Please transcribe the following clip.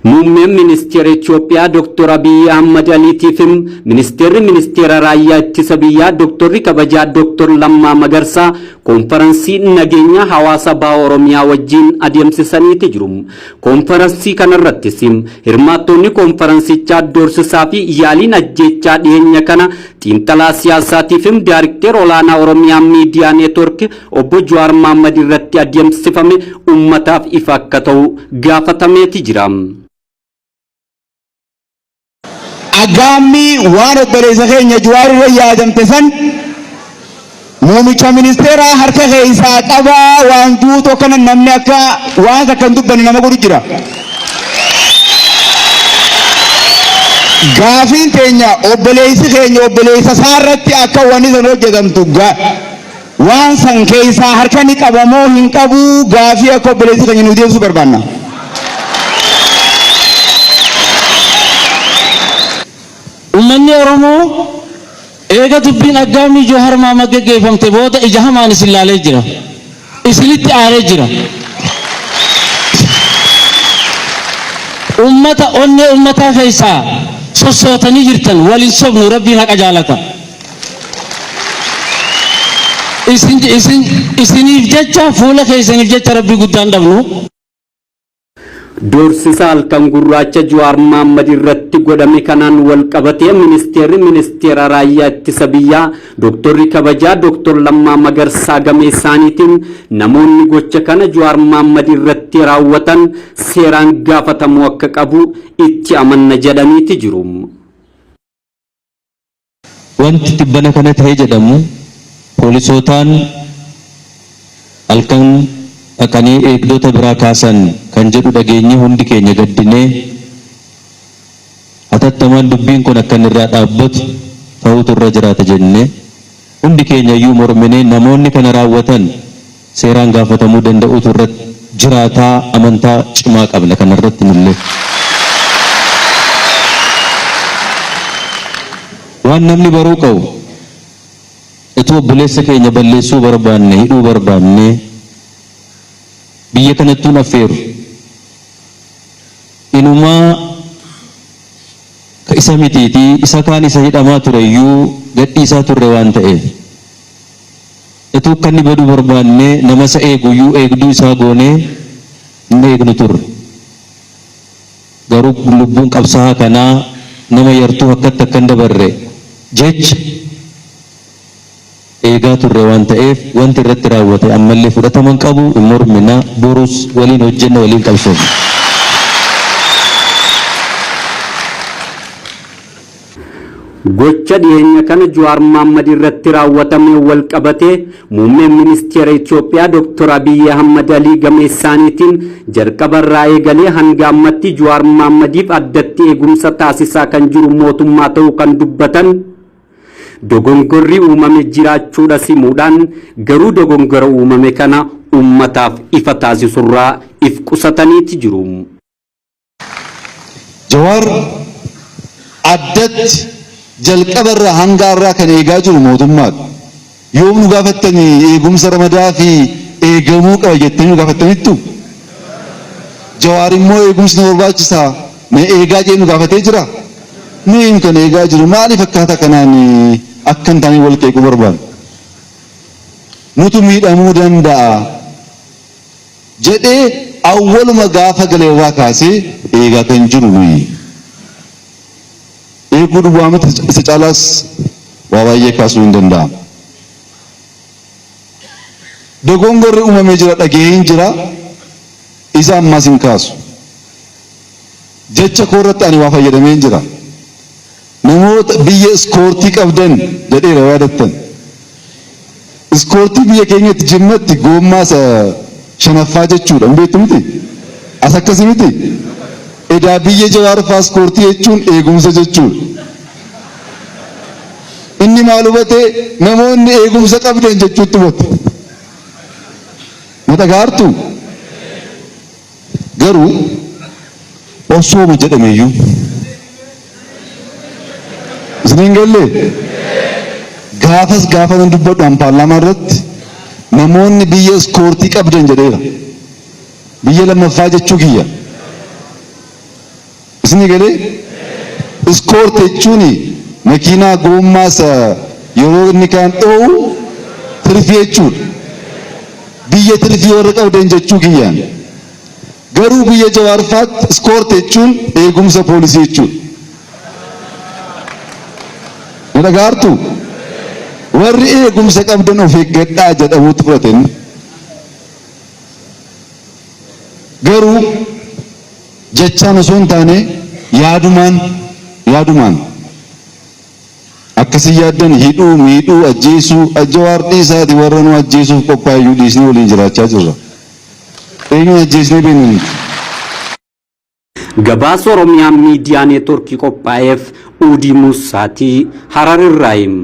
Muummeen ministeera Itoophiyaa Dr. Abiy Ahmad Aliitiifim ministeera raayyaa ittisa biyyaa Dr. Kabajaa Dr. Lammaa Magarsaa konferansii nageenya hawaasa baha Oromiyaa wajjin adeemsisaniiti jiru. Konferansii kanarrattis hirmaattonni konferansichaa doorsisaa fi yaaliin ajjechaa dhiyeenya kana xiinxalaa siyaasaatiifim daayirikteera olaanaa Oromiyaa Miidiyaa Neetwork obbo Jawaar Mohaammed irratti adeemsifame ummataaf ifa akka ta'u gaafatameeti jira. Agami waan obboleessa keenya Jawaar irra yaadamte san muumicha ministeera harka keessaa qaba waan duuto kana namni akka waan akkan dubbanne nama godhu jira. Gaafiin teenya obboleessi keenya obboleessa saarratti akka waan isan hojjetamtu waan san keessaa harka ni qabamoo hin qabu gaafii akka obboleessi keenya nu deebisuu barbaanna. Ummanni Oromoo eega dubbiin Aggaamii Jawaar Mohaammed geggeeffamte booda ija hamaan isin ilaalee jira. Isinitti aaree jira. Ummata onnee ummataa keessaa sossootanii jirtan waliin sobnu Rabbiin haqa jaalata. Isiniif jecha fuula keessaniif jecha Rabbii guddaan dhabnu. Doorsisa halkan gurraacha Jawaar Mohaammed irratti godhame kanaan wal qabatee ministeera raayyaa ittisa biyyaa Dr. Kabajaa Dr. Lammaa Magarsaa game isaaniitiin namoonni gocha kana Jawaar Mohaammed irratti raawwatan seeraan gaafatamuu akka qabu itti amanna jedhaniiti jiru. Wanti tibbana kana ta'ee jedhamu poolisootaan halkan akanii eegdota biraa kaasan kan jedhu dhageenyi hundi keenya gaddinee hatattamaan dubbiin kun akkan irraa dhaabbatu ta'utu irra jiraata jennee hundi keenya iyyuu morminee namoonni kana raawwatan seeraan gaafatamuu danda'utu irra jiraataa amantaa cimaa qabna kana irratti nullee. Waan namni baruu qabu itoo obboleessa keenya balleessuu barbaanne hidhuu barbaanne biyya kanatti affeeru inumaa ka isa mitiiti isa kaan isa hidhamaa ture iyyuu gadhiisaa turre waan ta'eef itoo kan inni baduu barbaanne nama isa eegu iyyuu eegduu isaa goonee hin eegnu turre garuu lubbuun qabsaa'aa kanaa nama yartuu akkatti akkan dabarre jecha eegaa turre waan ta'eef wanti irratti raawwate ammallee fudhataman qabu hin mormina borus waliin hojjenna waliin qabsoofna. Gocha dhiyeenya kana Jawaar Mohaammed irratti raawwatame wal qabatee muummeen ministeera Itoophiyaa Dr. Abiy Ahmad Ali game isaaniitiin jalqabarraa eegalee hanga ammatti Jawaar Mohammediif addatti eegumsa taasisaa kan jiru mootummaa ta'uu kan dubbatan dogongorri uumame jiraachuudha simuudhaan garuu dogongora uumame kana ummataaf ifa taasisurraa if qusataniiti jiru. Jawaar addatti jalqabarraa hanga irraa kan eegaa jiru mootummaadha. Yoom nu gaafattanii eegumsa ramadaa fi eegamuu qaba jettanii nu gaafattanittu Jawaar immoo eegumsi nu barbaachisaa mee eegaa jee nu gaafatee jira. Mee kan eegaa jiru maaliif akkaataa kanaan akkan taanii wal qeequu barbaadu nutu miidhamuu danda'a jedhee awwaluma gaafa galeerraa kaasee eegaa kan jiru nuyi eeguu duwwaa miti isa caalaas waa baay'ee kaasuu hin danda'amu. Dogongorri uumamee jira dhageen jira isa ammas hin kaasu jecha koorratti ani waa fayyadameen jira. Namoota biyya iskoortii qabdan jedheera yaadattan. Iskoortii biyya keenyatti jimmatti goommaa shanaffaa jechuudha hin beektu miti as akkasii miti edaa biyya Jawaar faa iskoortii jechuun eegumsa jechuudha. Inni maal hubatee namoonni eegumsa qabdan jechuutti hubatu. Mata gaartu garuu osooma jedhameeyyuu isiniin galle gaafas gaafa nan dubbadhu paarlaamaa irratti namoonni biyya iskoortii qabdan jedheera. Biyya lammaffaa jechuu kiyya isni galee iskoort jechuun makiinaa goommaasa yeroo inni kaan dho'u tirfii jechuudha. Biyya tirfii warra qabdan jechuu kiyyaan. Garuu biyya Jawaarfaatti iskoort jechuun eegumsa poolisii jechuudha. Dhagaartu warri eegumsa qabdan of eeggadhaa jedhamuutti fudhatan. Garuu jechaan osoo hin taane yaadumaan akkasii yaaddan hidhuu miidhuu ajjeesuu Jawaar dhiisaati warra nu ajjeesuuf qophaayyuu dhiisnee waliin jiraachaa jirra. Eenyu ajjeesnee beeknu? Gabaasa Oromiyaa Miidiyaa Neetwoorkii qophaa'eef Uudii Muusaatii Hararirraayim.